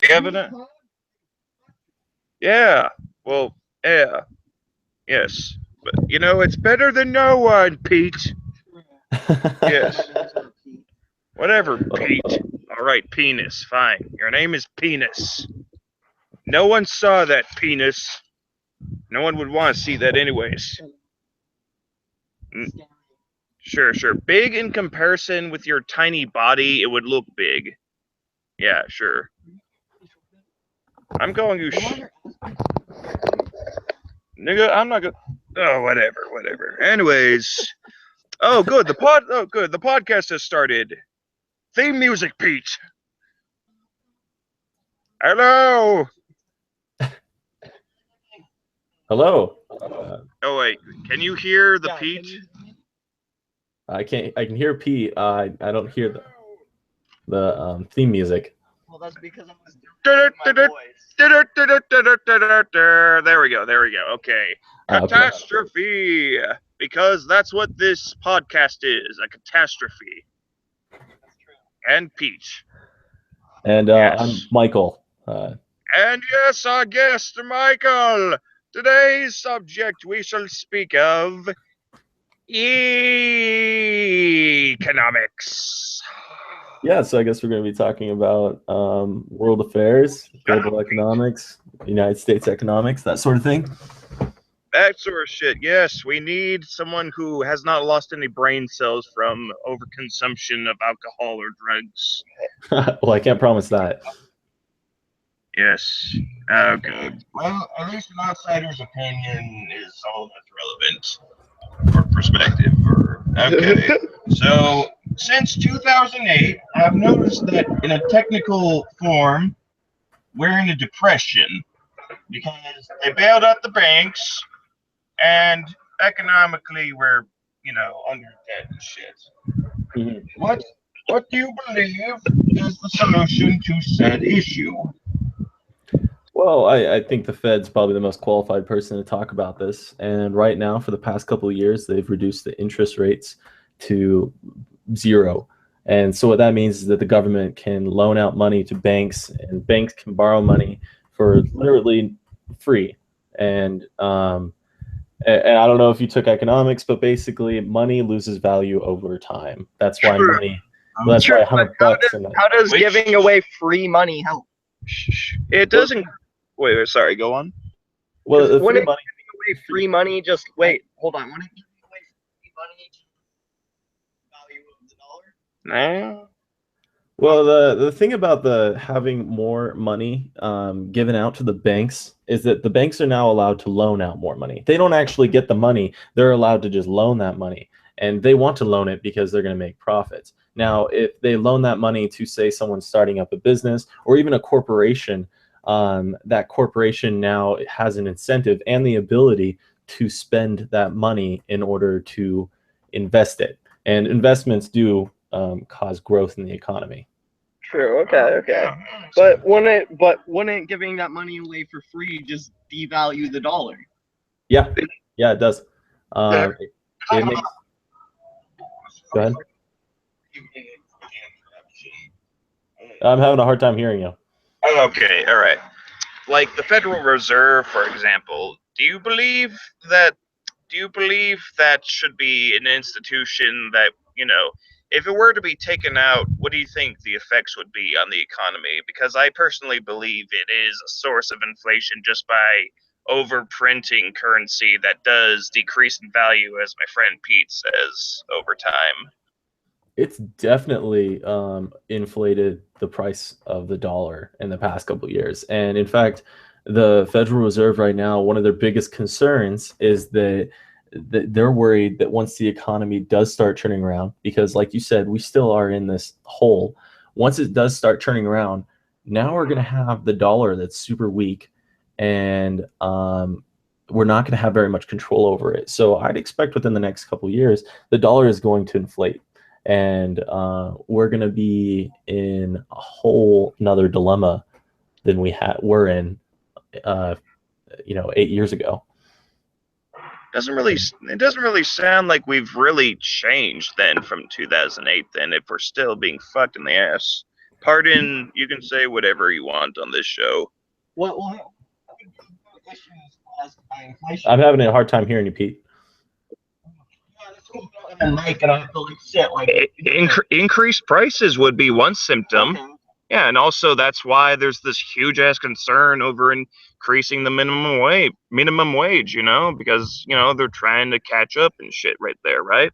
evident? Yeah. Well, yeah. Yes. But, it's better than no one, Pete. Yes. Whatever, Pete. All right, penis. Fine. Your name is Penis. No one saw that penis. No one would want to see that anyways. Sure. Big in comparison with your tiny body, it would look big. Yeah, sure. I'm calling you nigga, I'm not gonna. Oh, whatever. Anyways. Oh, good. The podcast has started. Theme music, Pete. Hello. Hello. Oh wait, can you hear the Pete? I can't. I can hear Pete. I don't hear the theme music. Well, that's because I was doing my voice. There we go. Okay. Catastrophe. Because that's what this podcast is, a catastrophe. That's true. And Peach. And Yes. I'm Michael. And yes, our guest, Michael. Today's subject we shall speak of economics. Yeah, so I guess we're going to be talking about world affairs, global economics, United States economics, that sort of thing. That sort of shit. Yes, we need someone who has not lost any brain cells from overconsumption of alcohol or drugs. Well, I can't promise that. Yes. Oh, good. Well, at least an outsider's opinion is all that's relevant for perspective. Okay. So, since 2008, I've noticed that in a technical form, we're in a depression because they bailed out the banks, and economically we're, under debt and shit. Mhm. What do you believe is the solution to said issue? Well, I think the Fed's probably the most qualified person to talk about this. And right now, for the past couple of years, they've reduced the interest rates to 0. And so what that means is that the government can loan out money to banks, and banks can borrow money for literally free. And I don't know if you took economics, but basically, money loses value over time. That's why money. That's why $100 How does giving away free money help? It doesn't. Wait, sorry, go on. Well, the free Wouldn't money. giving away free money just wait? Hold on. Wouldn't giving away free money just value of the dollar? Nah. Well, the thing about the having more money given out to the banks is that the banks are now allowed to loan out more money. They don't actually get the money; they're allowed to just loan that money, and they want to loan it because they're going to make profits. Now, if they loan that money to, say, someone starting up a business or even a corporation, that corporation now has an incentive and the ability to spend that money in order to invest it. And investments do cause growth in the economy. True. Okay. But wouldn't giving that money away for free just devalue the dollar? Yeah, it does. It makes. Go ahead. I'm having a hard time hearing you. Okay, all right. Like the Federal Reserve, for example, do you believe that should be an institution that, if it were to be taken out, what do you think the effects would be on the economy? Because I personally believe it is a source of inflation just by overprinting currency that does decrease in value, as my friend Pete says, over time. It's definitely inflated the price of the dollar in the past couple of years. And in fact, the Federal Reserve right now, one of their biggest concerns is that they're worried that once the economy does start turning around, because like you said, we still are in this hole. Once it does start turning around, now we're going to have the dollar that's super weak, and we're not going to have very much control over it. So I'd expect within the next couple of years, the dollar is going to inflate. And we're going to be in a whole another dilemma than we're in, 8 years ago. It doesn't really sound like we've really changed then from 2008. Then, if we're still being fucked in the ass Pardon, you can say whatever you want on this show. What issues caused by inflation? I'm having a hard time hearing you, Pete. Mic and I have to like sit like Increased prices would be one symptom. Okay. Yeah, and also that's why there's this huge ass concern over increasing the minimum wage, you know, because, you know, they're trying to catch up and shit right there, right?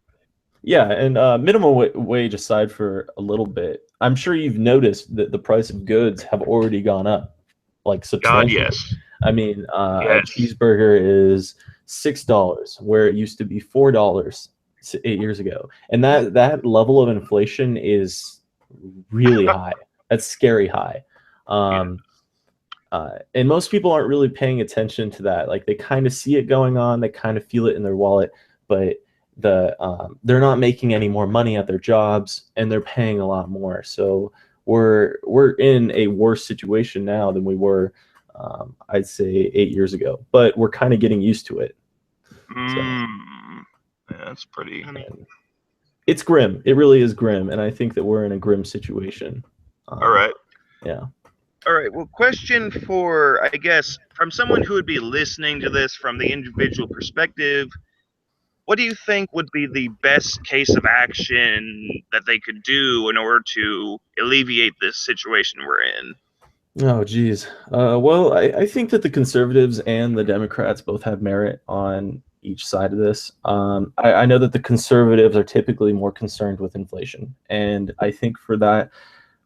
Yeah, and minimum wage aside for a little bit, I'm sure you've noticed that the price of goods have already gone up, like God, substantially. yes. I mean, a Yes. cheeseburger is $6, where it used to be $4 8 years ago, and that level of inflation is really high. That's scary high. And most people aren't really paying attention to that. Like they kind of see it going on, they kind of feel it in their wallet, but they're not making any more money at their jobs, and they're paying a lot more. So we're in a worse situation now than we were, I'd say 8 years ago. But we're kind of getting used to it. Yeah, that's pretty. It's grim. It really is grim, and I think that we're in a grim situation. All right. Yeah. All right. Well, question for, I guess, from someone who would be listening to this from the individual perspective, what do you think would be the best case of action that they could do in order to alleviate this situation we're in? Oh, geez. Well, I think that the conservatives and the Democrats both have merit on each side of this. I know that the conservatives are typically more concerned with inflation, and I think for that,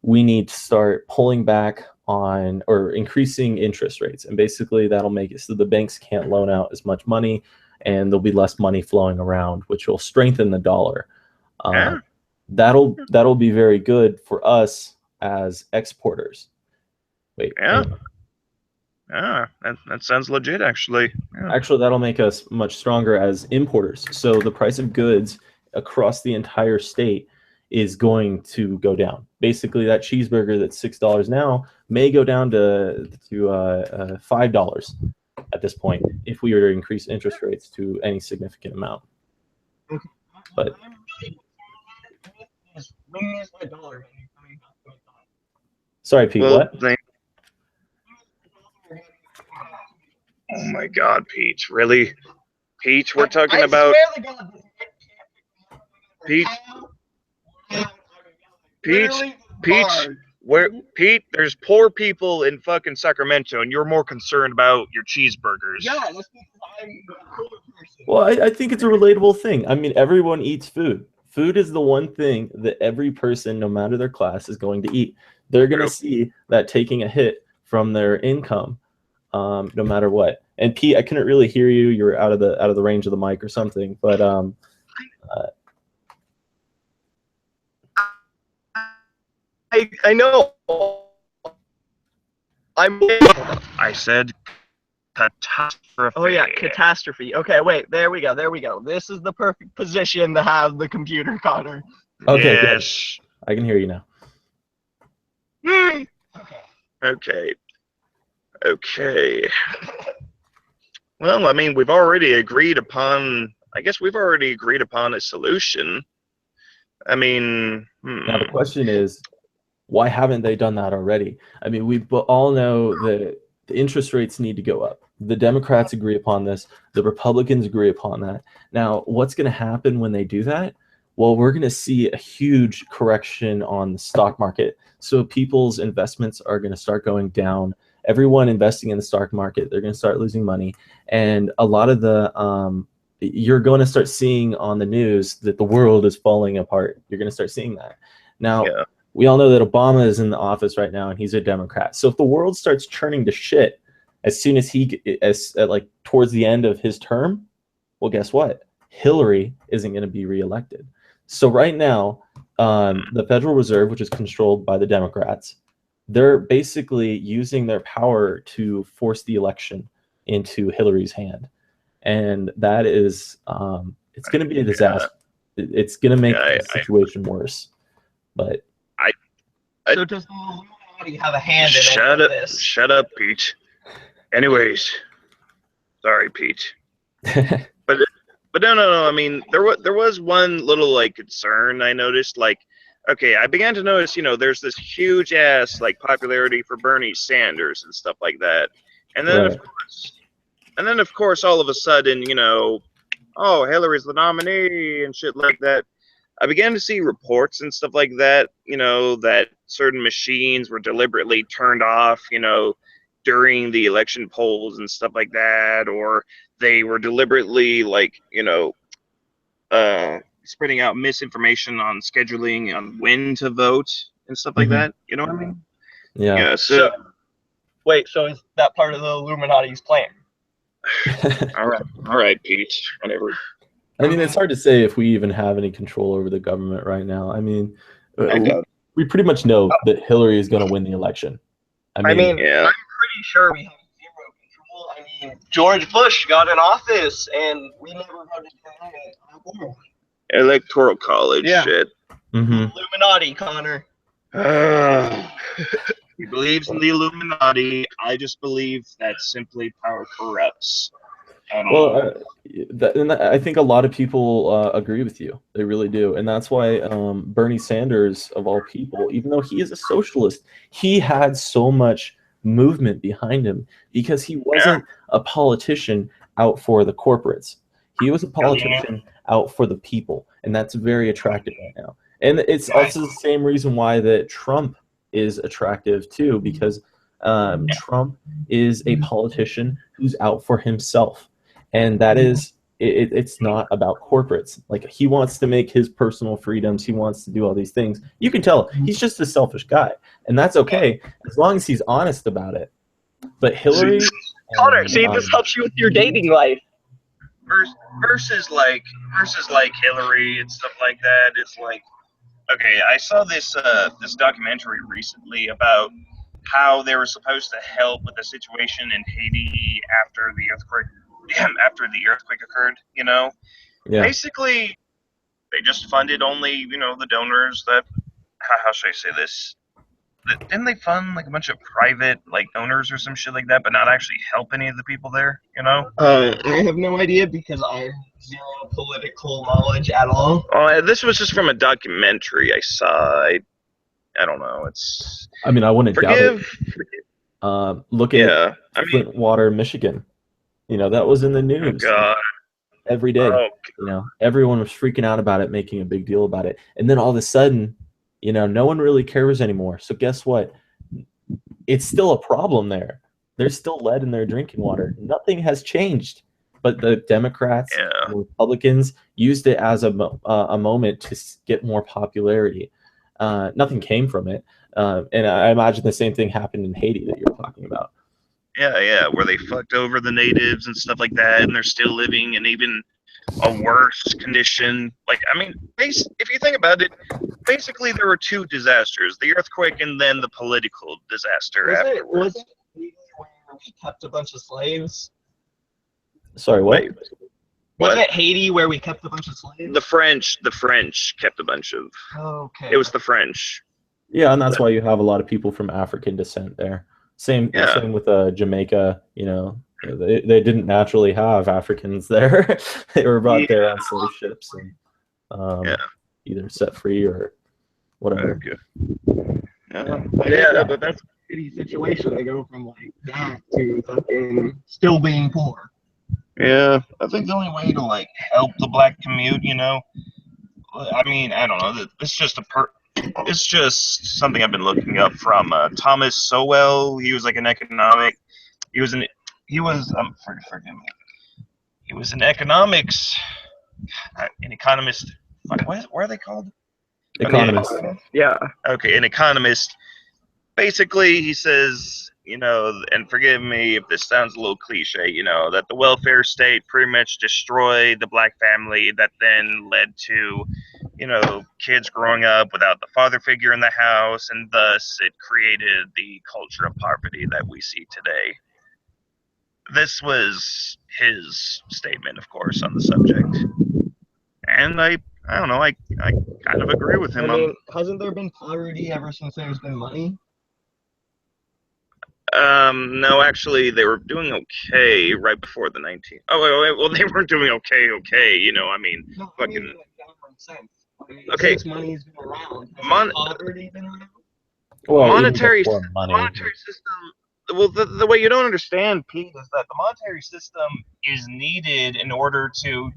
we need to start pulling back on or increasing interest rates, and basically that'll make it so the banks can't loan out as much money, and there'll be less money flowing around, which will strengthen the dollar. Yeah. That'll be very good for us as exporters. Wait. Yeah. Yeah, that sounds legit, actually. Yeah. Actually, that'll make us much stronger as importers. So the price of goods across the entire state is going to go down. Basically, that cheeseburger that's $6 now may go down to $5 at this point if we were to increase interest rates to any significant amount. But sorry, Pete. Well, what? Oh my God, Pete! Really, Pete? We're talking about Pete. Pete? There's poor people in fucking Sacramento, and you're more concerned about your cheeseburgers. Yeah, that's because I'm a poor person. Well, I think it's a relatable thing. I mean, everyone eats food. Food is the one thing that every person, no matter their class, is going to eat. They're going to see that taking a hit from their income, no matter what. And Pete, I couldn't really hear you. You were out of the range of the mic or something. But I know. I said catastrophe. Oh yeah, catastrophe. Okay, wait. There we go. This is the perfect position to have the computer, Connor. Okay, yes. good. I can hear you now. Okay. Well, I mean, we've already agreed upon. I guess we've already agreed upon a solution. I mean, Now the question is, why haven't they done that already? I mean, we all know that the interest rates need to go up. The Democrats agree upon this. The Republicans agree upon that. Now, what's going to happen when they do that? Well, we're going to see a huge correction on the stock market. So people's investments are going to start going down. Everyone investing in the stock market, they're going to start losing money. And a lot of the, you're going to start seeing on the news that the world is falling apart. You're going to start seeing that. Now, we all know that Obama is in the office right now and he's a Democrat. So if the world starts turning to shit as soon as like towards the end of his term, well, guess what? Hillary isn't going to be reelected. So right now, the Federal Reserve, which is controlled by the Democrats, they're basically using their power to force the election into Hillary's hand. And that is, it's going to be a disaster. It's going to make the situation worse. But so does the Illuminati have a hand in this? Shut up, Pete. Anyways, sorry, Pete. But no. I mean, there was one little like concern I noticed. Like, okay, I began to notice, there's this huge ass like popularity for Bernie Sanders and stuff like that, and then Right. of course, all of a sudden, oh, Hillary's the nominee and shit like that. I began to see reports and stuff like that, that certain machines were deliberately turned off, during the election polls and stuff like that, or they were deliberately like, spreading out misinformation on scheduling on when to vote and stuff like that. You know what I mean? Yeah. Yeah. So Wait, so is that part of the Illuminati's plan? all right, Pete. Whatever. I mean, it's hard to say if we even have any control over the government right now. I mean, I doubt. we pretty much know that Hillary is going to win the election. I mean, Yeah. I'm pretty sure we have zero control. I mean, George Bush got in office, and we never voted for him. Electoral college Yeah. shit. Illuminati, Connor. He believes in the Illuminati. I just believe that simply power corrupts. I don't know. And I think a lot of people agree with you. They really do. And that's why Bernie Sanders, of all people, even though he is a socialist, he had so much movement behind him because he wasn't a politician out for the corporates. He was a politician out for the people. And that's very attractive right now. And it's also the same reason why that Trump is attractive too, because Trump is a politician who's out for himself. And that is, it's not about corporates. Like, he wants to make his personal freedoms. He wants to do all these things. You can tell he's just a selfish guy. And that's okay, as long as he's honest about it. But Hillary... Connor, see, this helps you with your dating life. Versus like Hillary and stuff like that. It's like, okay, I saw this documentary recently about how they were supposed to help with the situation in Haiti after the earthquake. After the earthquake occurred, basically they just funded only, the donors that. How should I say this? Didn't they fund like a bunch of private like donors or some shit like that, but not actually help any of the people there? I have no idea because I have zero political knowledge at all. Oh, this was just from a documentary I saw. I don't know. It's. I mean, I wouldn't doubt it. Look at Flint Water, Michigan. That was in the news every day. Everyone was freaking out about it, making a big deal about it. And then all of a sudden, no one really cares anymore. So guess what? It's still a problem there. There's still lead in their drinking water. Nothing has changed. But the Democrats and Republicans used it as a moment to get more popularity. Nothing came from it. And I imagine the same thing happened in Haiti that you're talking about. Yeah, where they fucked over the natives and stuff like that, and they're still living in even a worse condition. Like, I mean, if you think about it, basically there were two disasters: the earthquake and then the political disaster afterwards. Was it Haiti where we kept a bunch of slaves? Sorry, what? Wait, Wasn't it Haiti where we kept a bunch of slaves? The French kept a bunch of. Okay. It was the French. Yeah, and that's why you have a lot of people from African descent there. Same with Jamaica. They didn't naturally have Africans there. They were brought there on slave ships and either set free or whatever. But that's a shitty situation. They go from like that to fucking still being poor. Yeah, I think the only way to like help the black community, I mean, I don't know. It's just it's just something I've been looking up from Thomas Sowell. He was like an economic. He was an forgive me. He was an economics, an economist. What are they called? Economist. Yeah. Okay, an economist. Basically, he says, and forgive me if this sounds a little cliche, that the welfare state pretty much destroyed the black family, that then led to, kids growing up without the father figure in the house, and thus it created the culture of poverty that we see today. This was his statement, of course, on the subject. And I don't know, I kind of agree with him. I mean, hasn't there been poverty ever since there's been money? No, actually, they were doing okay right before the 19. Oh, wait, well, they weren't doing okay. I mean, No, fucking. I mean, like, downward sense. I mean, Okay. since money's been around, has Mon- poverty been around? Well, monetary even before money. system. Well, the way you don't understand, Pete, is that the monetary system is needed in order to,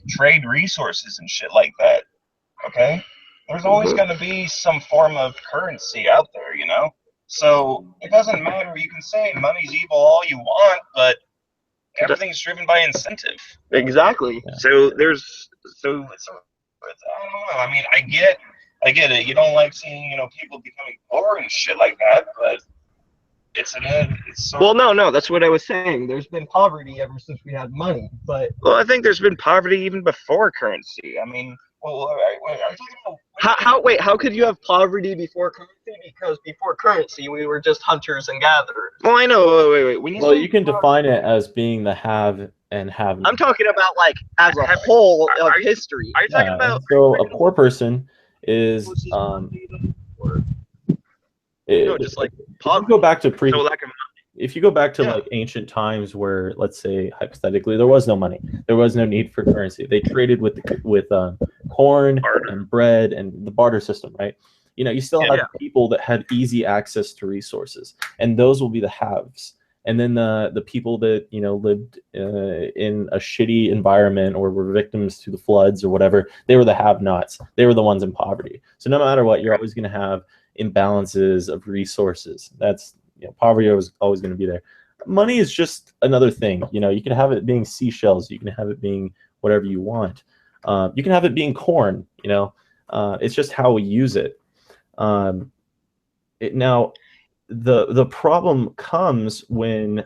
trade resources and shit like that. Okay, there's always going to be some form of currency out there, So it doesn't matter. You can say money's evil all you want, but everything's driven by incentive. Exactly. Yeah. So I don't know. I mean, I get it. You don't like seeing, people becoming poor and shit like that, but it's Well, no, that's what I was saying. There's been poverty ever since we had money, but well, I think there's been poverty even before currency. I mean, well, are you talking about how could you have poverty before currency? Because before currency, we were just hunters and gatherers. Well, I know. Wait. Well, you can define it as being the have and have. I'm talking about like as a whole of history. Are you talking about? So a poor person is just like if you go back to So lack of if you go back to like ancient times where, let's say hypothetically, there was no money, there was no need for currency, they traded with corn and bread and the barter system, right? You still have people that had easy access to resources, and those will be the haves. And then the people that lived in a shitty environment or were victims to the floods or whatever, they were the have-nots. They were the ones in poverty. So no matter what, you're always going to have imbalances of resources. That's poverty is always going to be there. Money is just another thing. You can have it being seashells. You can have it being whatever you want. You can have it being corn. It's just how we use it. Now, the problem comes when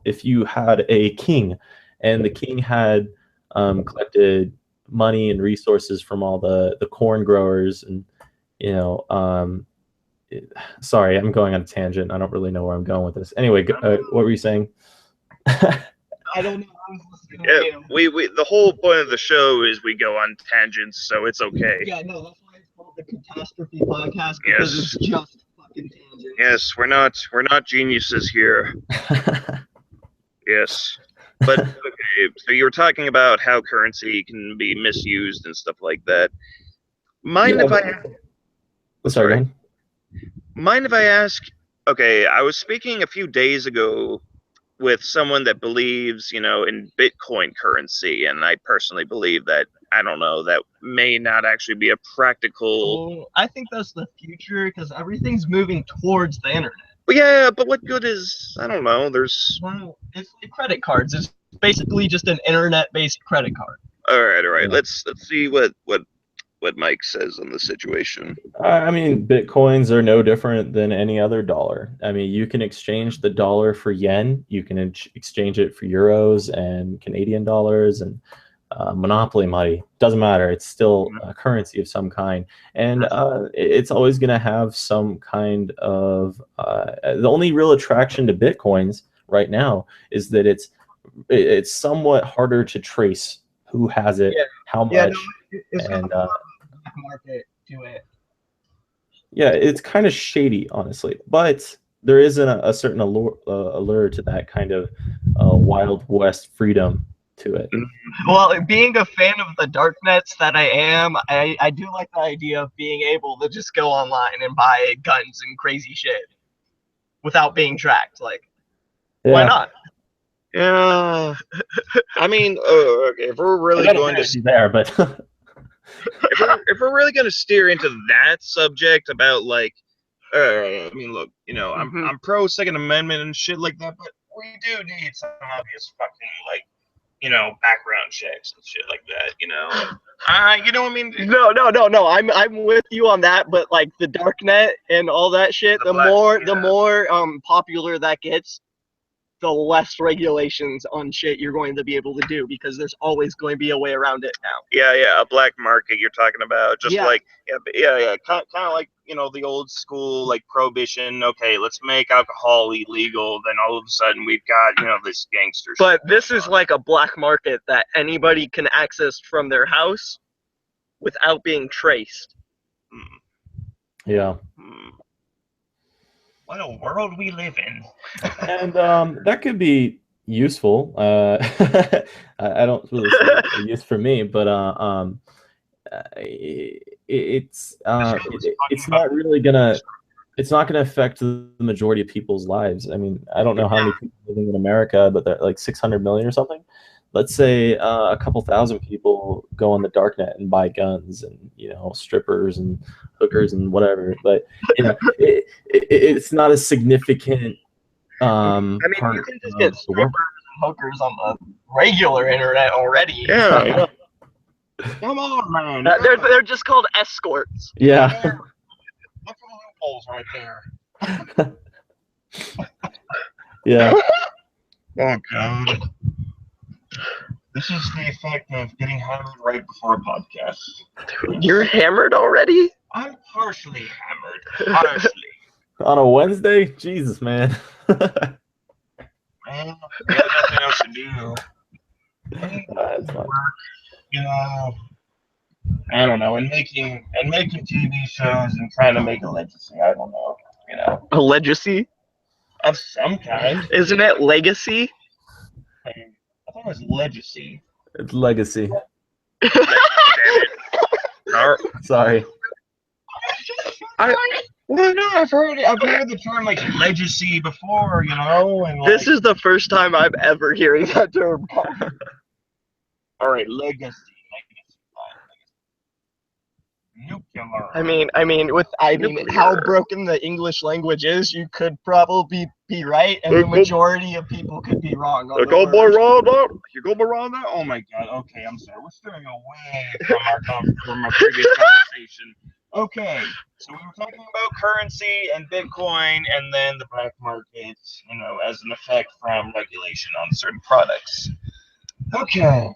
if you had a king, and the king had collected money and resources from all the corn growers, and sorry, I'm going on a tangent. I don't really know where I'm going with this. Anyway, what were you saying? I don't know. Yeah, we the whole point of the show is we go on tangents, so it's okay. Yeah, no, that's why it's called the Catastrophe Podcast, because it's just fucking tangents. Yes, we're not geniuses here. Yes. But okay, so you were talking about how currency can be misused and stuff like that. Mind if I ask? Okay, I was speaking a few days ago with someone that believes, in Bitcoin currency, and I personally believe that, I don't know, that may not actually be a practical. Well, I think that's the future, because everything's moving towards the internet. But yeah, but what good is, I don't know, Well, it's like credit cards. It's basically just an internet-based credit card. All right. Yeah. Let's see what Mike says on the situation. I mean, Bitcoins are no different than any other dollar. I mean, you can exchange the dollar for yen. You can exchange it for euros and Canadian dollars and monopoly money. Doesn't matter. It's still a currency of some kind. And it's always going to have some kind of... the only real attraction to Bitcoins right now is that it's somewhat harder to trace who has it, how much. And market to it. Yeah, it's kind of shady, honestly, but there is a certain allure to that kind of Wild West freedom to it. Well, being a fan of the dark nets that I am, I do like the idea of being able to just go online and buy guns and crazy shit without being tracked. Like, why not? Yeah, I mean, if we're really going to see there, but if we're really going to steer into that subject about like, I mean, look, I'm pro Second Amendment and shit like that, but we do need some obvious fucking background checks and shit like that, you know what I mean? No. I'm with you on that, but like the darknet and all that shit, the more popular that gets, the less regulations on shit you're going to be able to do, because there's always going to be a way around it now. Yeah, a black market you're talking about, just like kind of like the old school like prohibition. Okay, let's make alcohol illegal. Then all of a sudden we've got this gangster. But this is like a black market that anybody can access from their house without being traced. Yeah. What a world we live in. And that could be useful. I don't really see a use for me, but it's not really gonna. It's not gonna affect the majority of people's lives. I mean, I don't know how many people living in America, but they're like 600 million or something. Let's say a couple thousand people go on the darknet and buy guns and strippers and hookers and whatever. But it's not a significant I mean, part you can just get of the world. strippers and hookers on the regular internet already. Yeah. Come on, man. They're just called escorts. Yeah. Look at the loopholes right there. Yeah. Oh, God. This is the effect of getting hammered right before a podcast. You're hammered already? I'm partially hammered. Partially. On a Wednesday? Jesus, man. Man, we have nothing else to do. That's fine. You know, I don't know, and making TV shows and trying to make a legacy. I don't know, A legacy? of some kind. Isn't it legacy? I thought it was legacy. It's legacy. Damn it. Sorry. Well, no, I've heard the term like legacy before, and like, This is the first time I'm ever hearing that term. all right, legacy. Nuclear. I mean, how broken the English language is, you could probably be right, and the majority of people could be wrong. On the word. You go wrong there? Oh my God. Okay, I'm sorry. We're steering away from our previous conversation. Okay, so we were talking about currency and Bitcoin, and then the black market, as an effect from regulation on certain products. Okay.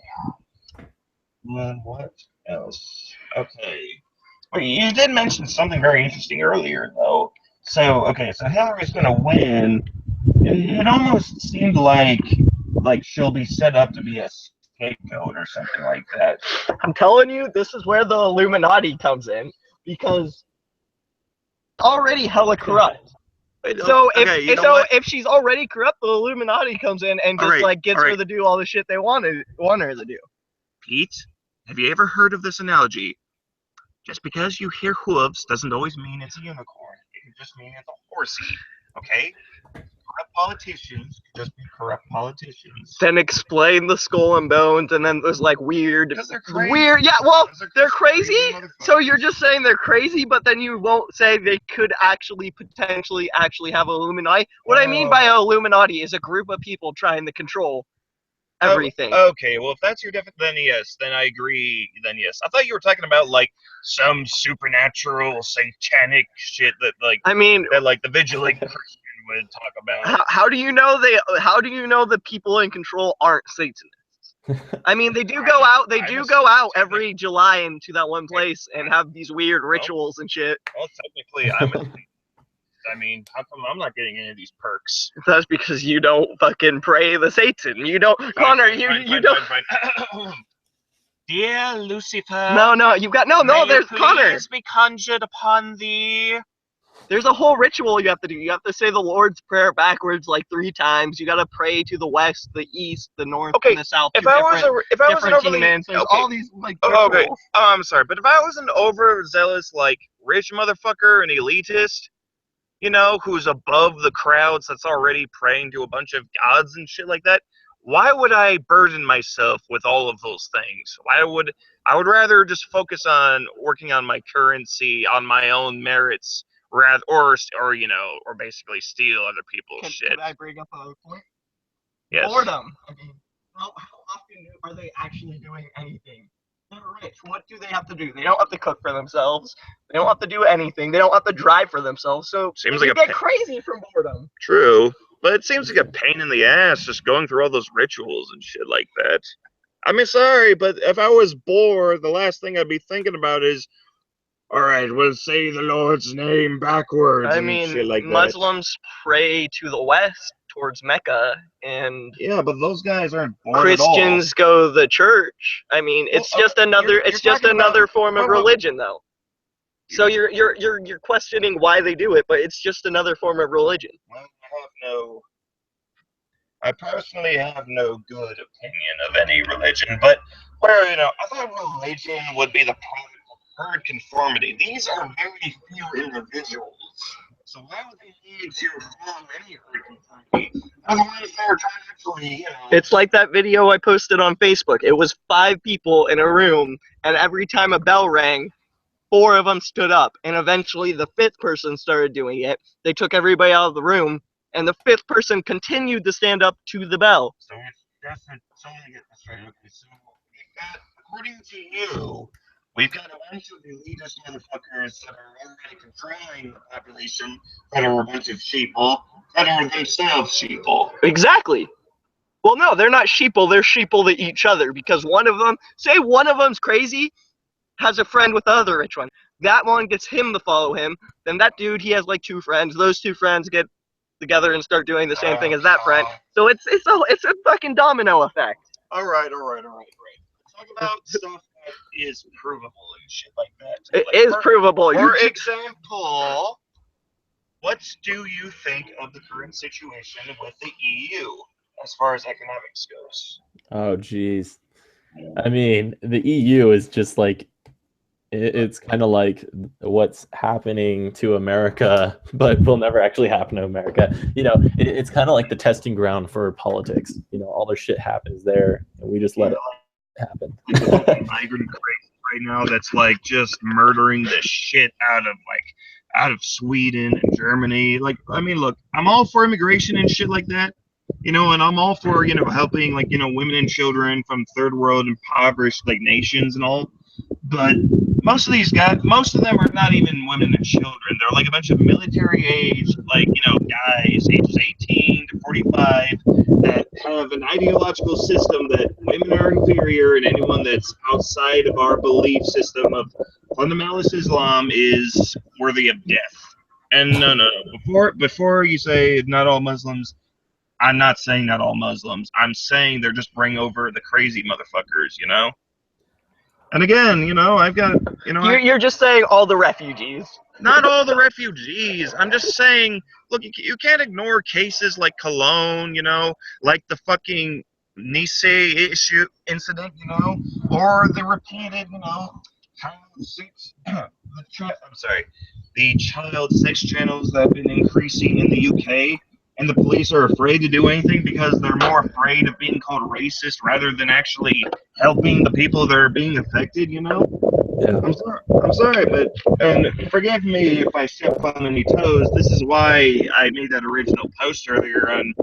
Then what else? Okay. Wait, you did mention something very interesting earlier, though. So Hillary's going to win. It almost seemed like she'll be set up to be a scapegoat or something like that. I'm telling you, this is where the Illuminati comes in, because already hella corrupt. So if she's already corrupt, the Illuminati comes in and just gets her to do all the shit they want her to do. Pete, have you ever heard of this analogy? Just because you hear hooves doesn't always mean it's a unicorn. It can just mean it's a horsey. Okay? Corrupt politicians could just be corrupt politicians. Then explain the skull and bones, and then there's weird. Because they're crazy. Weird, yeah. Well, they're crazy crazy. So you're just saying they're crazy, but then you won't say they could potentially have Illuminati. What I mean by Illuminati is a group of people trying to control everything. Okay, well, if that's your definition, then yes, then I agree. Then yes, I thought you were talking about some supernatural satanic shit that the vigilant Christian would talk about. How do you know the people in control aren't Satanists? I mean, they do go out. They do go out every July into that one place and have these weird rituals and shit. Well, technically, I'm a Satanist. I mean, how come I'm not getting any of these perks? That's because you don't fucking pray the Satan. You don't, Connor. You don't. Fine. Dear Lucifer. No. You've got no. There's Connor. Please be conjured upon thee. There's a whole ritual you have to do. You have to say the Lord's Prayer backwards 3 times. You got to pray to the west, the east, the north, and the south. If I was an overly demons, there's all these okay. Oh, I'm sorry, but if I was an overzealous rich motherfucker, an elitist, who's above the crowds that's already praying to a bunch of gods and shit like that, why would I burden myself with all of those things? I would rather just focus on working on my currency, on my own merits, rather, or basically steal other people's shit. Can I bring up a point? Yes. Boredom. I mean, how often are they actually doing anything? They're rich. What do they have to do? They don't have to cook for themselves. They don't have to do anything. They don't have to drive for themselves. So they get crazy from boredom. True, but it seems like a pain in the ass just going through all those rituals and shit like that. I mean, sorry, but if I was bored, the last thing I'd be thinking about is, all right, we'll say the Lord's name backwards. I and mean, shit like Muslims pray to the west towards Mecca, and but those guys aren't bored Christians go to the church. I mean, it's just another form of religion, though. So you're questioning why they do it, but it's just another form of religion. Well, I personally have no good opinion of any religion, but where, I thought religion would be the product of herd conformity. These are very few individuals. So why would they need to follow any herd conformity? Otherwise, they're trying to actually. It's like that video I posted on Facebook. It was 5 people in a room, and every time a bell rang, 4 of them stood up, and eventually the 5th person started doing it. They took everybody out of the room, and the 5th person continued to stand up to the bell. So that's it. So let me get this straight. Okay, so we've got, according to you, we've got a bunch of elitist motherfuckers that are already controlling the population, that are a bunch of sheeple, that are themselves sheeple. Exactly. Well, no, they're not sheeple. They're sheeple to each other, because one of them, say one of them's crazy, has a friend with the other rich one. That one gets him to follow him. Then that dude, he has like 2 friends. Those 2 friends get together and start doing the same thing as that friend. So it's a fucking domino effect. All right. Talk about stuff that is provable and shit like that. It is provable. For example, what do you think of the current situation with the EU as far as economics goes? Oh, geez. I mean, the EU is just like, it's kind of like what's happening to America, but will never actually happen to America. It's kind of like the testing ground for politics. All their shit happens there, and we just let it happen. Migrant crazy right now that's like just murdering the shit out of Sweden and Germany. Like, I mean, look, I'm all for immigration and shit like that. And I'm all for, helping, women and children from third world impoverished, nations and all. But most of them are not even women and children. They're like a bunch of military age, guys, ages 18 to 45, that have an ideological system that women are inferior and anyone that's outside of our belief system of fundamentalist Islam is worthy of death. And no. Before you say not all Muslims, I'm not saying not all Muslims. I'm saying they're just bring over the crazy motherfuckers, And again, I've got, You're just saying all the refugees. Not all the refugees. I'm just saying, look, you can't ignore cases like Cologne, like the fucking Nice issue incident, or the repeated, the child sex channels that have been increasing in the UK. And the police are afraid to do anything because they're more afraid of being called racist rather than actually helping the people that are being affected, Yeah. I'm sorry, but, and forgive me if I step on any toes, this is why I made that original post earlier on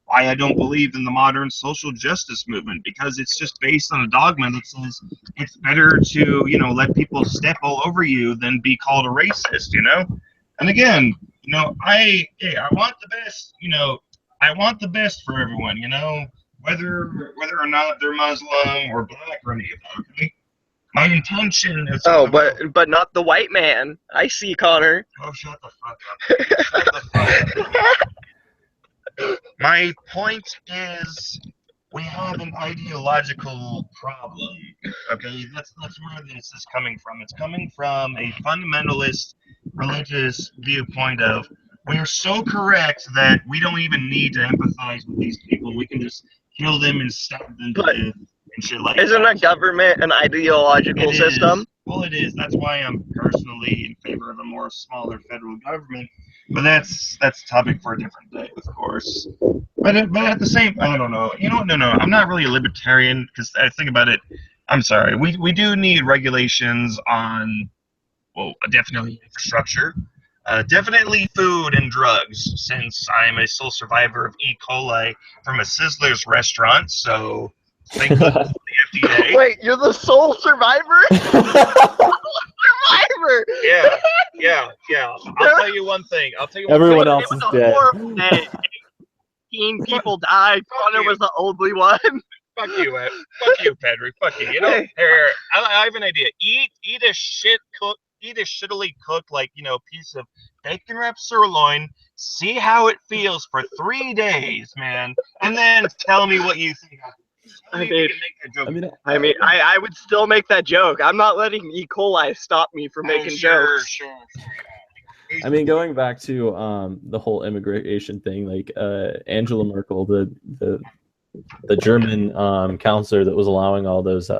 why I don't believe in the modern social justice movement, because it's just based on a dogma that says it's better to, let people step all over you than be called a racist, And again, I want the best, I want the best for everyone, whether or not they're Muslim or black or any of that, okay? My intention is... Oh, but not the white man. I see, Connor. Oh, shut the fuck up. Shut the fuck up. My point is, we have an ideological problem, okay? That's where this is coming from. It's coming from a fundamentalist religious viewpoint of, we're so correct that we don't even need to empathize with these people. We can just kill them and stab them to death and shit like that. Isn't a government an ideological system? Well, it is. That's why I'm personally in favor of a more smaller federal government. But that's a topic for a different day, of course. But at the same, I don't know. No. I'm not really a libertarian because I think about it. I'm sorry. We do need regulations on, well, definitely infrastructure, definitely food and drugs. Since I'm a sole survivor of E. coli from a Sizzler's restaurant, so thank goodness for the FDA. Wait, you're the sole survivor? Survivor. Yeah. I'll tell you one thing. Everyone else is dead. 18 people died. Connor was the only one. Fuck you, Pedro. Fuck you. Here, I have an idea. Eat a shittily cooked, piece of bacon wrapped sirloin. See how it feels for 3 days, man, and then tell me what you think. I mean, I would still make that joke. I'm not letting E. coli stop me from making jokes. Sure. I mean, going back to the whole immigration thing, like Angela Merkel, the German counselor that was allowing all those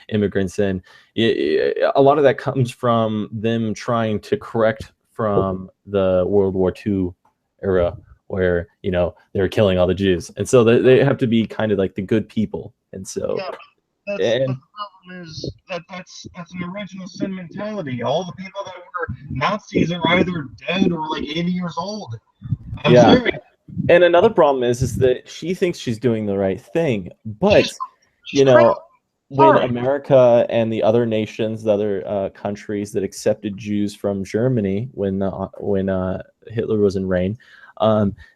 immigrants in, a lot of that comes from them trying to correct from the World War II era, where they were killing all the Jews, and so they have to be kind of like the good people, and so. Yeah, but the problem is that's an original sin mentality. All the people that were Nazis are either dead or like 80 years old. I'm sorry. And another problem is that she thinks she's doing the right thing, but She's when America and the other nations, the other countries that accepted Jews from Germany when Hitler was in reign,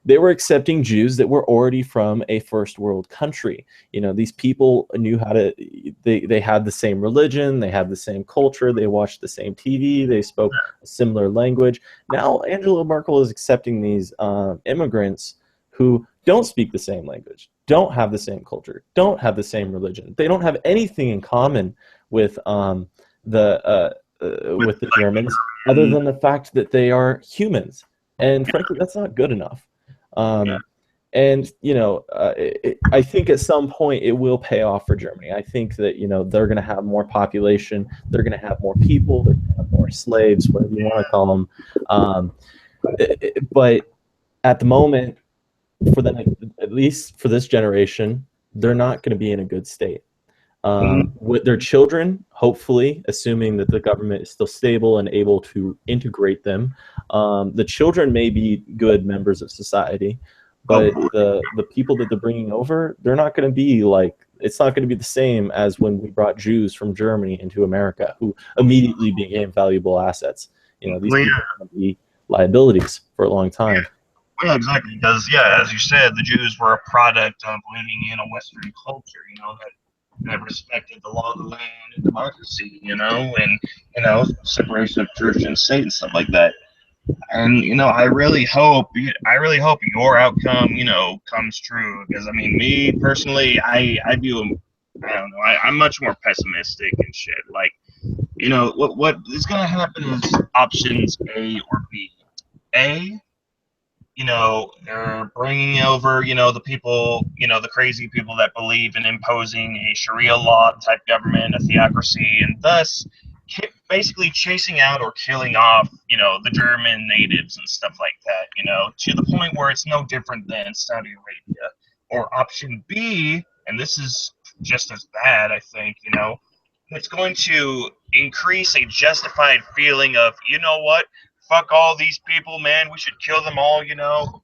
they were accepting Jews that were already from a first world country. These people knew how to. They had the same religion, they had the same culture, they watched the same TV, they spoke a similar language. Now Angela Merkel is accepting these immigrants who don't speak the same language, don't have the same culture, don't have the same religion. They don't have anything in common with the Germans, other than the fact that they are humans. And frankly, that's not good enough. And I think at some point it will pay off for Germany. I think that they're going to have more population, they're going to have more people, they're going to have more slaves, whatever you want to call them. But at the moment, for them, at least for this generation, they're not going to be in a good state. With their children, hopefully, assuming that the government is still stable and able to integrate them, the children may be good members of society, but the people that they're bringing over, they're not going to be like, it's not going to be the same as when we brought Jews from Germany into America, who immediately became valuable assets. These people are going to be liabilities for a long time. Yeah, exactly. Because as you said, the Jews were a product of living in a Western culture, that respected the law of the land and democracy, and separation of church and state and stuff like that. And I really hope your outcome, comes true. Because I mean, me personally, I view, I don't know, I'm much more pessimistic and shit. Like, what is gonna happen is options A or B. A, they're bringing over, the people, the crazy people that believe in imposing a Sharia law type government, a theocracy, and thus basically chasing out or killing off, the German natives and stuff like that, to the point where it's no different than Saudi Arabia. Or option B, and this is just as bad, I think, it's going to increase a justified feeling of, what? Fuck all these people, man. We should kill them all,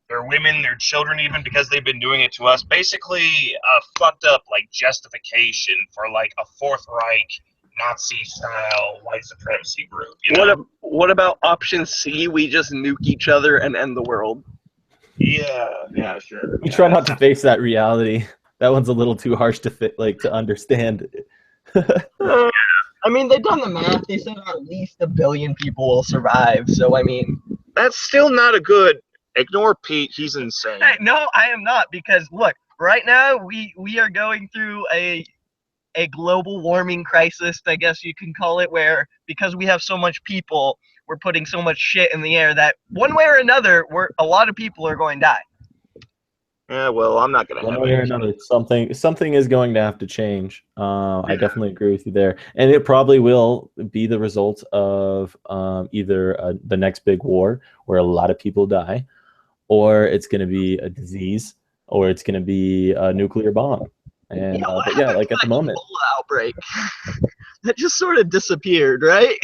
their women, their children, even because they've been doing it to us. Basically, a fucked up, justification for, a Fourth Reich Nazi-style white supremacy group. What about option C? We just nuke each other and end the world. Yeah, sure. You try not to face that reality. That one's a little too harsh to understand. I mean, they've done the math. They said at least 1 billion people will survive. So, I mean, that's still not a good. Ignore Pete. He's insane. Hey, no, I am not, because look, right now we are going through a global warming crisis, I guess you can call it, where because we have so much people, we're putting so much shit in the air that one way or another, a lot of people are going to die. Yeah, well, I'm not going to have one way or another. Something is going to have to change. I definitely agree with you there, and it probably will be the result of either the next big war where a lot of people die, or it's going to be a disease, or it's going to be a nuclear bomb. And at the moment, Ebola outbreak that just sort of disappeared, right?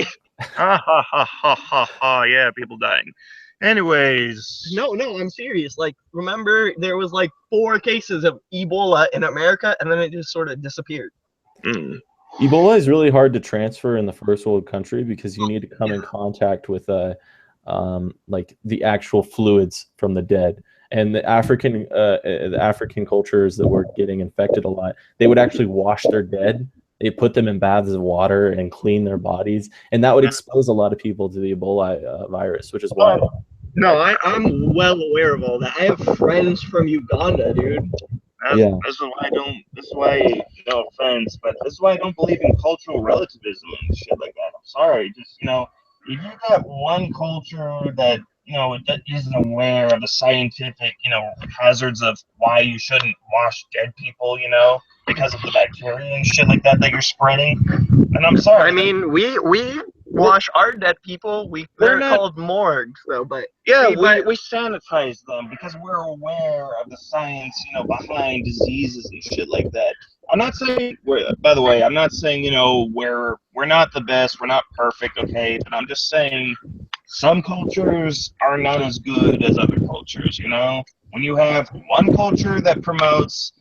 Yeah, people dying. Anyways, no, I'm serious. Remember, there was 4 cases of Ebola in America, and then it just sort of disappeared. Ebola is really hard to transfer in the first world country because you need to come in contact with the actual fluids from the dead. And the African cultures that were getting infected a lot, they would actually wash their dead. They put them in baths of water and clean their bodies, and that would expose a lot of people to the Ebola virus, which is why. No, I'm well aware of all that. I have friends from Uganda, dude. This is why, no offense, but this is why I don't believe in cultural relativism and shit like that. I'm sorry, just, if you got one culture that that isn't aware of the scientific hazards of why you shouldn't wash dead people, because of the bacteria and shit like that you're spreading, and I'm sorry. I mean, we wash our dead people. They're called morgues, though. But yeah, we sanitize them because we're aware of the science, behind diseases and shit like that. I'm not saying, by the way, I'm not saying we're not the best, we're not perfect, okay? But I'm just saying some cultures are not as good as other cultures. When you have one culture that promotes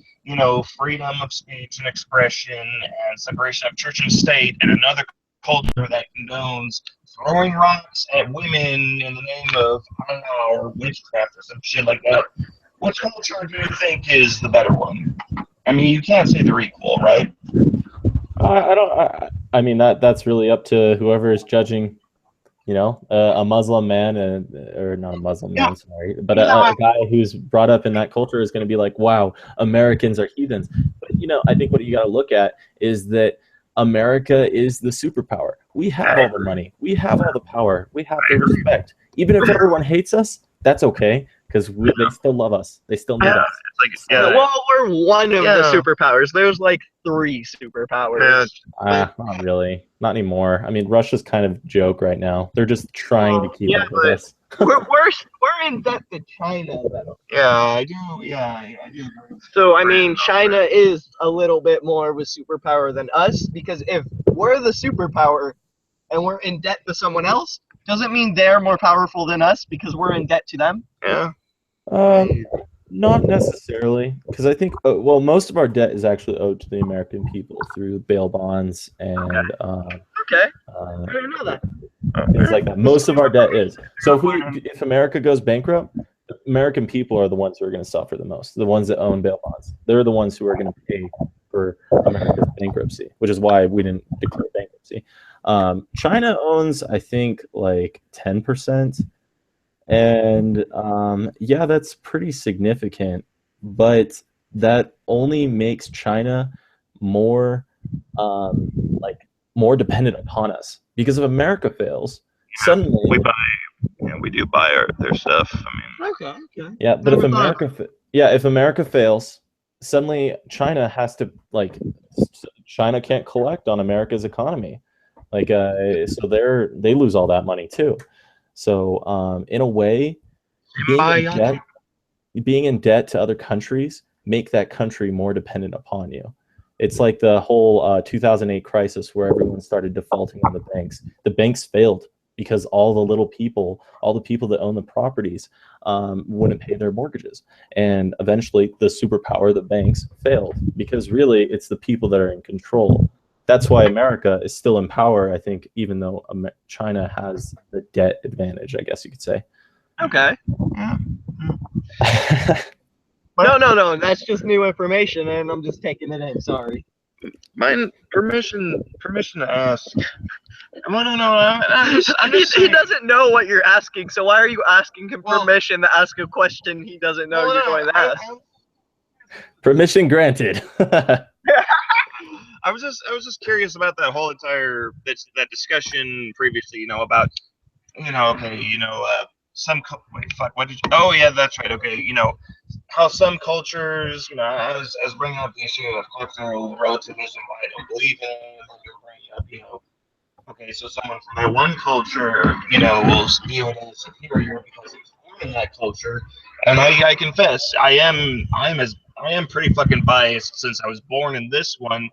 freedom of speech and expression and separation of church and state, and another culture that condones throwing rocks at women in the name of Allah or witchcraft or some shit like that. Which culture do you think is the better one? I mean, you can't say they're equal, right? I don't. I mean, that's really up to whoever is judging. A Muslim man, or not a Muslim man, sorry, but a guy who's brought up in that culture is going to be like, wow, Americans are heathens. But, I think what you got to look at is that America is the superpower. We have all the money. We have all the power. We have the respect. Even if everyone hates us, that's okay, because they still love us. They still need us. Well, we're one of the superpowers. There's like 3 superpowers. Not really. Not anymore. I mean, Russia's kind of a joke right now. They're just trying to keep up with us. we're in debt to China, though. Yeah, I do. Yeah, I do. So, I mean, China is a little bit more of a superpower than us, because if we're the superpower and we're in debt to someone else, doesn't mean they're more powerful than us because we're in debt to them. Yeah. Not necessarily, because I think most of our debt is actually owed to the American people through bail bonds and I didn't know that. Things like that. Most of our debt is. So if America goes bankrupt, the American people are the ones who are going to suffer the most. The ones that own bail bonds. They're the ones who are going to pay for America's bankruptcy, which is why we didn't declare bankruptcy. China owns, I think, like 10%. And yeah, that's pretty significant, but that only makes China more more dependent upon us, because if America fails, suddenly we do buy their stuff. I mean, okay. Yeah, but if America fails, suddenly China has to China can't collect on America's economy, so they lose all that money too. So in a way, being in debt to other countries make that country more dependent upon you. It's like the whole 2008 crisis where everyone started defaulting on the banks. The banks failed because all the people that own the properties wouldn't pay their mortgages. And eventually the superpower, the banks, failed, because really it's the people that are in control. That's why America is still in power, I think, even though China has the debt advantage, I guess you could say. Okay. No, that's just new information, and I'm just taking it in. Sorry. Mine permission to ask. He doesn't know what you're asking, so why are you asking him permission to ask a question he doesn't know you're going to ask? Permission granted. I was just curious about that whole entire that discussion previously. About what did you? Oh yeah, that's right. Okay, how some cultures, I was bringing up the issue of cultural relativism. I don't believe in. You're bringing up, okay, so someone from that one culture, will view it as superior because he's born in that culture. And I confess, I am pretty fucking biased since I was born in this one.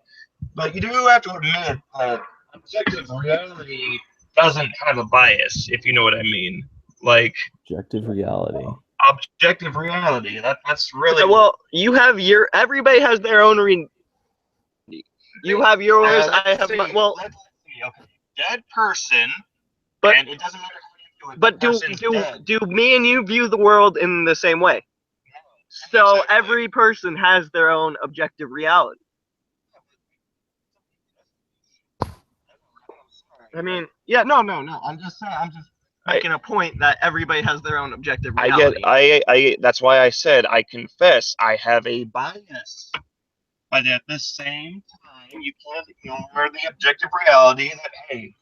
But you do have to admit that objective reality doesn't have a bias, if you know what I mean. Like objective reality. Objective reality. That's really well. You have everybody has their own. You have yours. I have my. Well, let's see. Okay, dead person. But and it doesn't matter who you do it. But do me and you view the world in the same way? No, so every person has their own objective reality. I mean, yeah, no. I'm just making a point that everybody has their own objective reality. I that's why I said I confess I have a bias. But at the same time, you can't ignore the objective reality that, hey,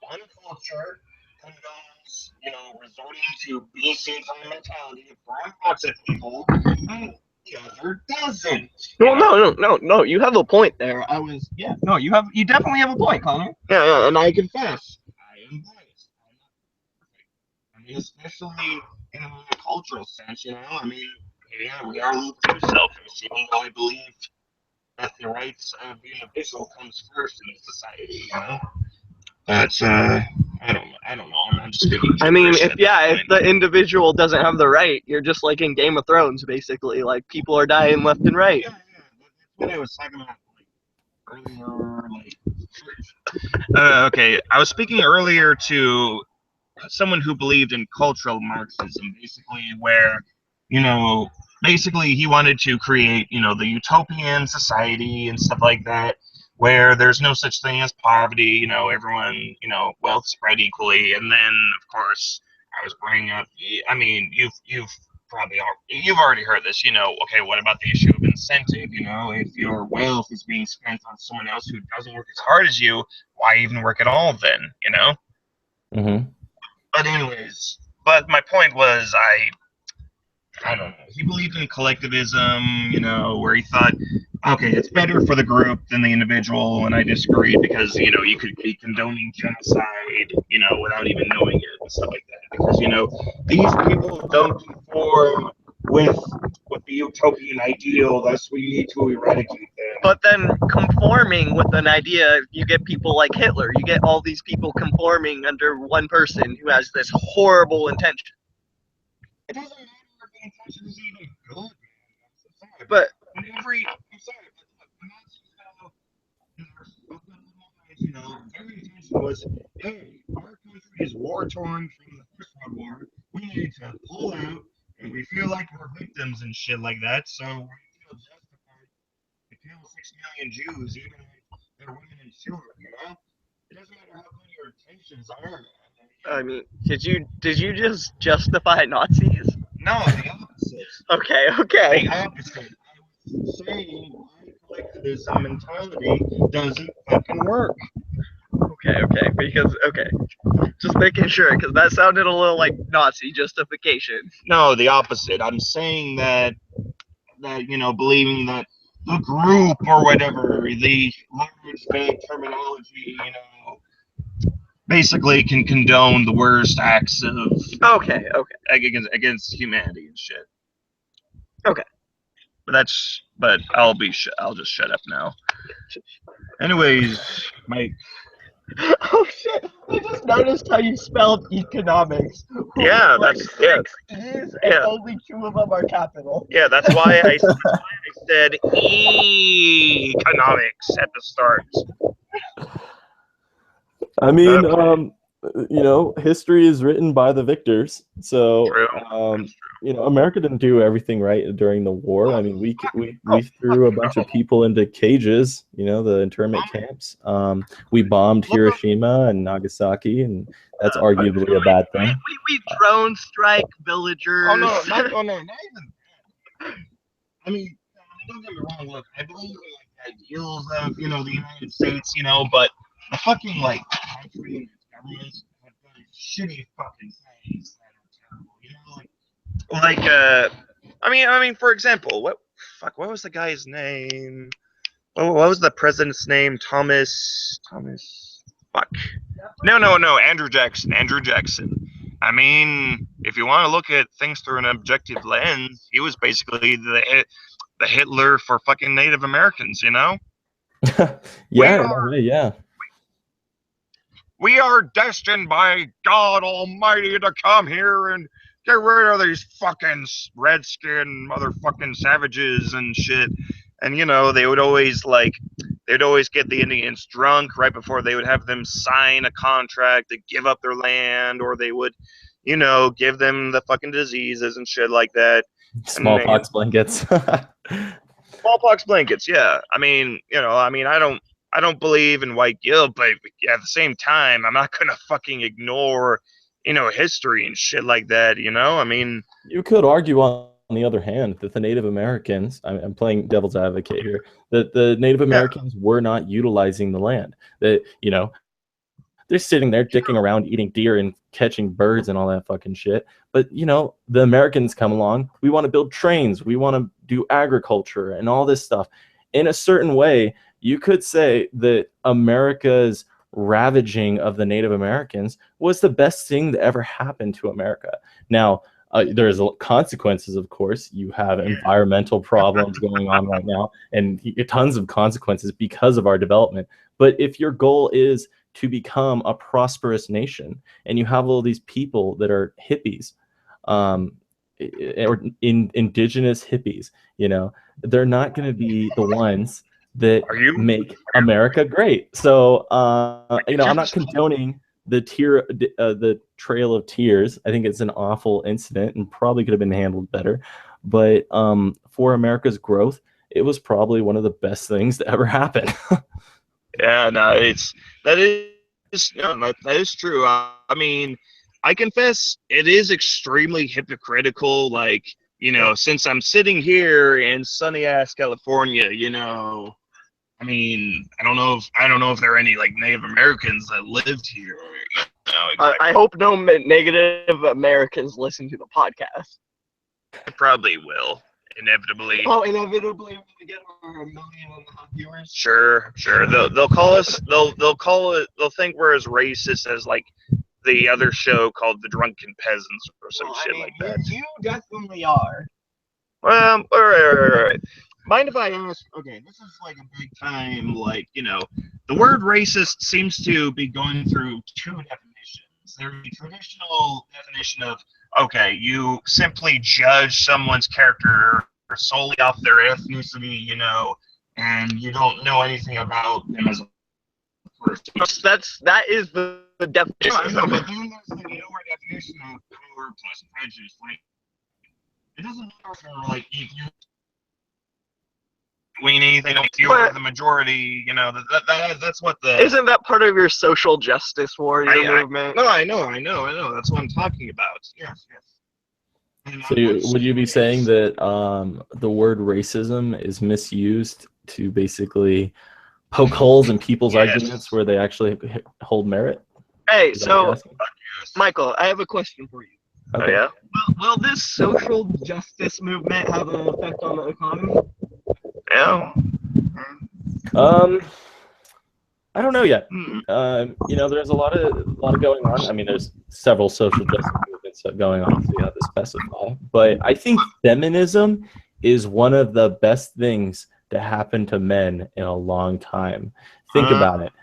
one culture condones, resorting to BC time mentality, throwing rocks at people, and the other doesn't. Well, no. You have a point there. No, you definitely have a point, Connor. Yeah, and I confess, I am biased. I'm not perfect. I mean, especially in a cultural sense, I mean, yeah, we are a little too selfish, even though I believe that the rights of the individual comes first in society, That's I don't know. I'm just speaking. I mean, if point. the individual doesn't have the right, you're just like in Game of Thrones, basically. Like people are dying left and right. Yeah, that's what I was talking about earlier. Okay, I was speaking earlier to someone who believed in cultural Marxism, basically where, basically he wanted to create, the utopian society and stuff like that, where there's no such thing as poverty, everyone, wealth spread equally. And then, of course, I was bringing up, I mean, you've already heard this, okay, what about the issue of incentive? If your wealth is being spent on someone else who doesn't work as hard as you, why even work at all then, Mm-hmm. But anyways, my point was I don't know. He believed in collectivism, where he thought, okay, it's better for the group than the individual, and I disagreed because, you could be condoning genocide, without even knowing it and stuff like that. Because, these people don't conform with the utopian ideal, thus we need to eradicate them. But then conforming with an idea, you get people like Hitler. You get all these people conforming under one person who has this horrible intention. It doesn't matter if the intention is even good, man. I'm so sorry. But I'm sorry, but look, the Nazis, their intention was, hey, our country is war torn from the First World War. We need to pull out, and we feel like we're victims and shit like that. So we feel justified to kill 6 million Jews, even if they're women and children. It doesn't matter how good your intentions are. I mean, did you just justify Nazis? No, the opposite. Okay. The opposite. I was saying why collectivism mentality doesn't fucking work. Okay. Just making sure, because that sounded a little like Nazi justification. No, the opposite. I'm saying that believing that the group or whatever, the large vague terminology, basically can condone the worst acts of against humanity and shit. Okay. But I'll just shut up now. Anyways, Mike. Oh shit! I just noticed how you spelled economics. Yeah, like that's six E's and only 2 of them are capital. Yeah, that's why I said economics at the start. I mean, history is written by the victors. So, America didn't do everything right during the war. I mean, we threw a bunch of people into cages, the internment camps. We bombed Hiroshima and Nagasaki, and that's arguably a bad thing. We drone strike villagers. Oh, no, not even that. I mean, don't get me wrong. Look, I believe in the ideals of, the United States, but the fucking, country and its governments have done shitty fucking things that are terrible, I mean, for example, what was the guy's name? What was the president's name? Thomas. Fuck. No. Andrew Jackson. I mean, if you want to look at things through an objective lens, he was basically the Hitler for fucking Native Americans, Yeah. We are destined by God Almighty to come here and get rid of these fucking redskin motherfucking savages and shit. And they would always get the Indians drunk right before they would have them sign a contract to give up their land, or they would, give them the fucking diseases and shit like that. Smallpox blankets. Smallpox blankets, yeah. I mean, I don't believe in white guilt, but at the same time, I'm not gonna fucking ignore, history and shit like that. I mean, you could argue on the other hand that the Native Americans, I'm playing devil's advocate here, that the Native Americans were not utilizing the land. That the they're sitting there dicking around, eating deer and catching birds and all that fucking shit. But you know, the Americans come along. We want to build trains. We want to do agriculture and all this stuff. In a certain way, you could say that America's ravaging of the Native Americans was the best thing that ever happened to America. Now, there's consequences, of course. You have environmental problems going on right now, and tons of consequences because of our development. But if your goal is to become a prosperous nation, and you have all these people that are hippies, or indigenous hippies, you know, they're not going to be the ones that make America great. So, you know, I'm not condoning the Trail of Tears. I think it's an awful incident and probably could have been handled better. But for America's growth, it was probably one of the best things that ever happened. Yeah, no, that is true. I mean, I confess it is extremely hypocritical. Like, you know, since I'm sitting here in sunny ass California, you know, I mean, I don't know if there are any like Native Americans that lived here. You know, exactly. I hope no Native Americans listen to the podcast. I probably will, inevitably. Oh, inevitably we get over 1.5 million viewers. Sure. They'll call us. They'll call it. They'll think we're as racist as like the other show called The Drunken Peasants or some shit like that. You definitely are. All right. Mind if I ask? Okay, this is like a big time. Like, you know, the word racist seems to be going through two definitions. There's the traditional definition of, okay, you simply judge someone's character solely off their ethnicity, you know, and you don't know anything about them as a person. That is the definition. No, but then there's the newer definition of power plus prejudice. Like, it doesn't matter if like if you mean anything if you're the majority, you know, that's what the... Isn't that part of your social justice warrior movement? No, I know. That's what I'm talking about. Yes. So would you be saying that the word racism is misused to basically poke holes in people's arguments where they actually hold merit? Hey, so, Michael, I have a question for you. Okay. Oh, yeah? Will this social justice movement have an effect on the economy? Yeah. I don't know yet. You know, there's a lot of going on. I mean, there's several social justice movements going on, so you have to specify. But I think feminism is one of the best things to happen to men in a long time. Think about it.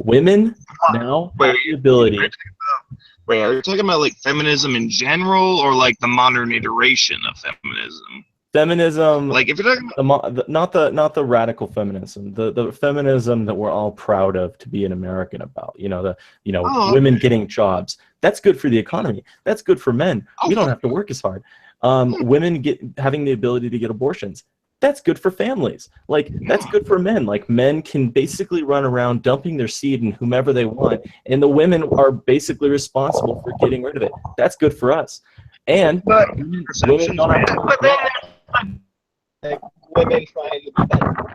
Women now have the ability. Wait, are you talking about like feminism in general, or like the modern iteration of feminism? Feminism, like if you're talking not the radical feminism, the feminism that we're all proud of to be an American about. You know, women getting jobs. That's good for the economy. That's good for men. We don't have to work as hard. Women having the ability to get abortions. That's good for families. Like, that's good for men. Like, men can basically run around dumping their seed in whomever they want, and the women are basically responsible for getting rid of it. That's good for us. And women don't have to work. Like, women trying to be better.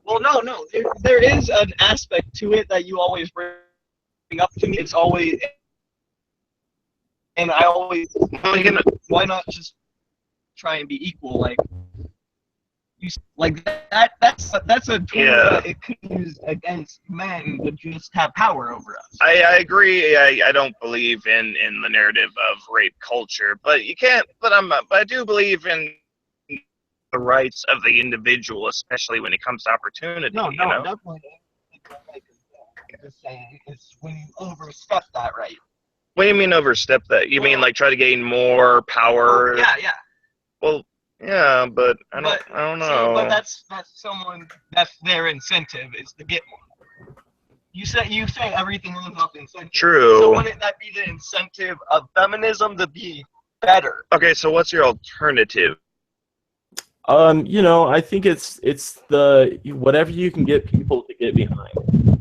Well, no. There is an aspect to it that you always bring up to me. It's always, and I always, why not just try and be equal? Like, that's a tool that it could use against men to just have power over us. I agree. I don't believe in the narrative of rape culture, but you can't. But I do believe in the rights of the individual, especially when it comes to opportunity. No, you know? definitely. Just saying, it's when you overstep that right. What do you mean overstep that? You mean like try to gain more power? Yeah. Well, yeah, but I don't know. See, but that's that's their incentive is to get more. You say everything runs off incentive. True. So wouldn't that be the incentive of feminism to be better? Okay, so what's your alternative? You know, I think it's the whatever you can get people to get behind.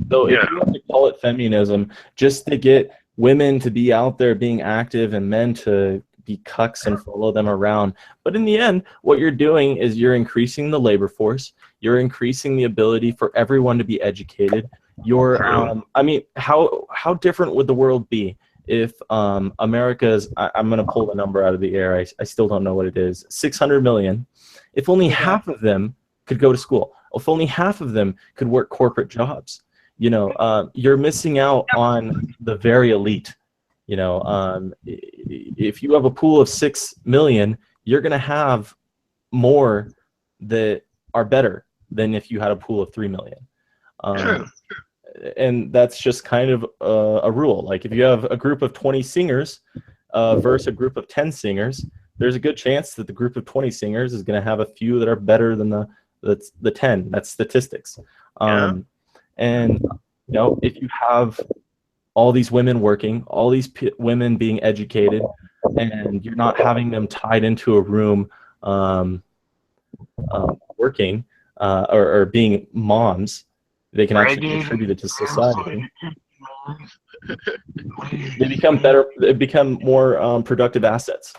So if you want to call it feminism, just to get women to be out there being active and men to be cucks and follow them around. But in the end, what you're doing is you're increasing the labor force. You're increasing the ability for everyone to be educated. I mean, how different would the world be if America's, I'm going to pull the number out of the air, I still don't know what it is, 600 million, if only half of them could go to school, if only half of them could work corporate jobs, you're missing out on the very elite. If you have a pool of 6 million, you're going to have more that are better than if you had a pool of 3 million. True. And that's just kind of a rule. Like if you have a group of 20 singers versus a group of 10 singers, there's a good chance that the group of 20 singers is going to have a few that are better than the 10. That's statistics. And if you have all these women working, all these women being educated, and you're not having them tied into a room working or being moms, they can actually contribute to society. They become better. They become more productive assets.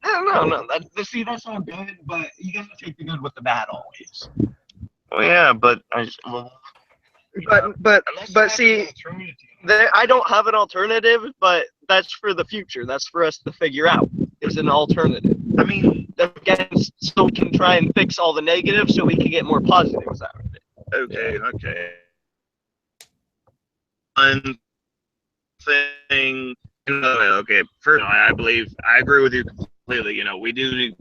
No. See, that's all good, but you gotta take the good with the bad always. Oh yeah, but But see, I don't have an alternative, but that's for the future. That's for us to figure out. Is an alternative. I mean, again, so we can try and fix all the negatives, so we can get more positives out of it. Okay. One thing. Okay. First, I agree with you completely. We do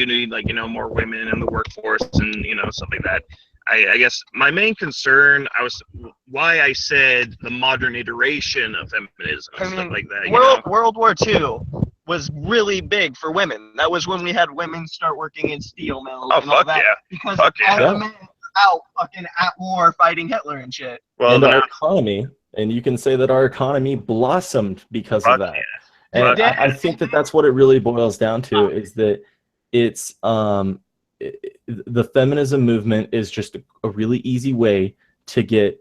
need more women in the workforce and stuff like that. I guess my main concern why I said the modern iteration of feminism and stuff like that. World War II was really big for women. That was when we had women start working in steel mills and all that. Because all the men were out fucking at war fighting Hitler and shit. Well, and our economy, and you can say that our economy blossomed because of that. Yeah. And I think that's what it really boils down to, is that it's the feminism movement is just a really easy way to get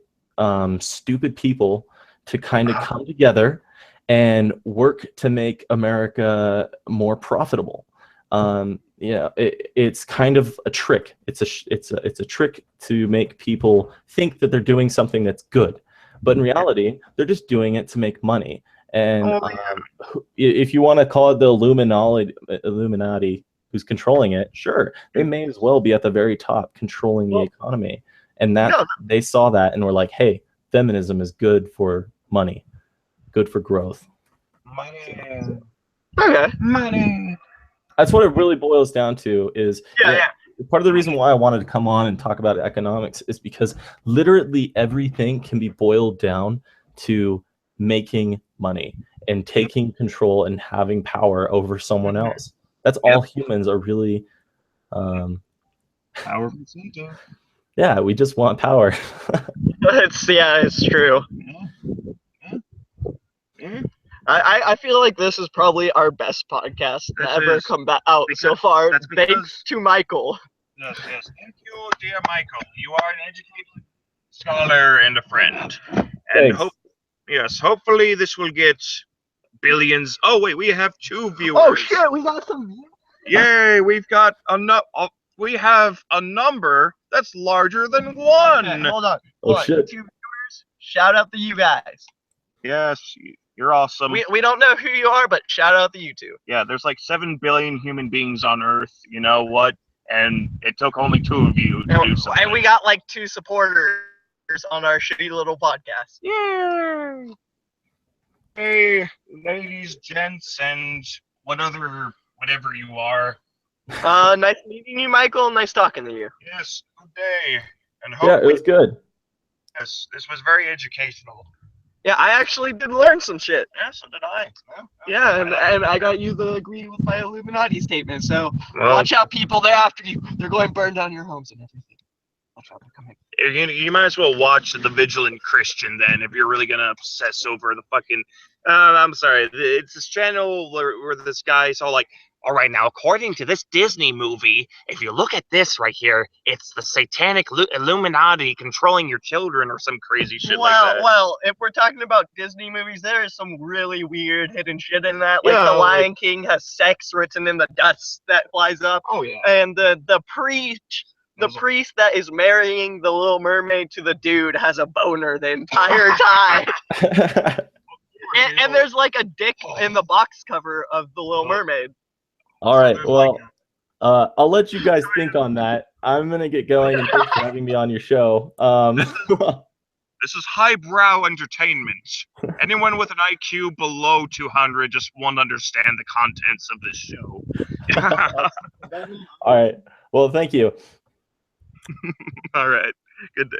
stupid people to kind of come together and work to make America more profitable. It's kind of a trick. It's a trick to make people think that they're doing something that's good, but in reality, they're just doing it to make money. And if you want to call it the Illuminati who's controlling it, sure, they may as well be at the very top controlling the economy. And they saw that and were like, hey, feminism is good for money, good for growth. Money. That's what it really boils down to. Is part of the reason why I wanted to come on and talk about economics is because literally everything can be boiled down to making money and taking control and having power over someone else. That's all humans are really. Power. Yeah, we just want power. It's true. I feel like this is probably our best podcast to ever come out so far. Thanks to Michael. Yes. Thank you, dear Michael. You are an educated scholar and a friend. And hopefully this will get billions. Oh wait, we have 2 viewers. Oh shit, we got some viewers. Yay, we have a number that's larger than 1. Okay, hold on. Shit. 2 viewers. Shout out to you guys. Yes, you're awesome. We don't know who you are, but shout out to you 2. Yeah, there's like 7 billion human beings on Earth. You know what? And it took only 2 of you to do something. And we got like 2 supporters on our shitty little podcast. Yay! Hey, ladies, gents, and whatever you are. Nice meeting you, Michael. Nice talking to you. Yes, good day. And it was good. Yes, this was very educational. Yeah, I actually did learn some shit. Yeah, so did I. Yeah, and I got you to agree with my Illuminati statement. So watch out, people. They're after you. They're going to burn down your homes and everything. Watch out, they're coming. You might as well watch The Vigilant Christian then, if you're really gonna obsess over the fucking. I'm sorry, it's this channel where this guy's all like, all right, now according to this Disney movie, if you look at this right here, it's the satanic Illuminati controlling your children or some crazy shit like that. Well, if we're talking about Disney movies, there is some really weird hidden shit in that. Like The Lion King has sex written in the dust that flies up. Oh yeah. And the the priest that is marrying the Little Mermaid to the dude has a boner the entire time. And there's like a dick in the box cover of the Little Mermaid. All right, well, I'll let you guys think on that. I'm gonna get going, and thanks for having me on your show. This is highbrow entertainment. Anyone with an IQ below 200 just won't understand the contents of this show. All right. Well, thank you. All right. Good day.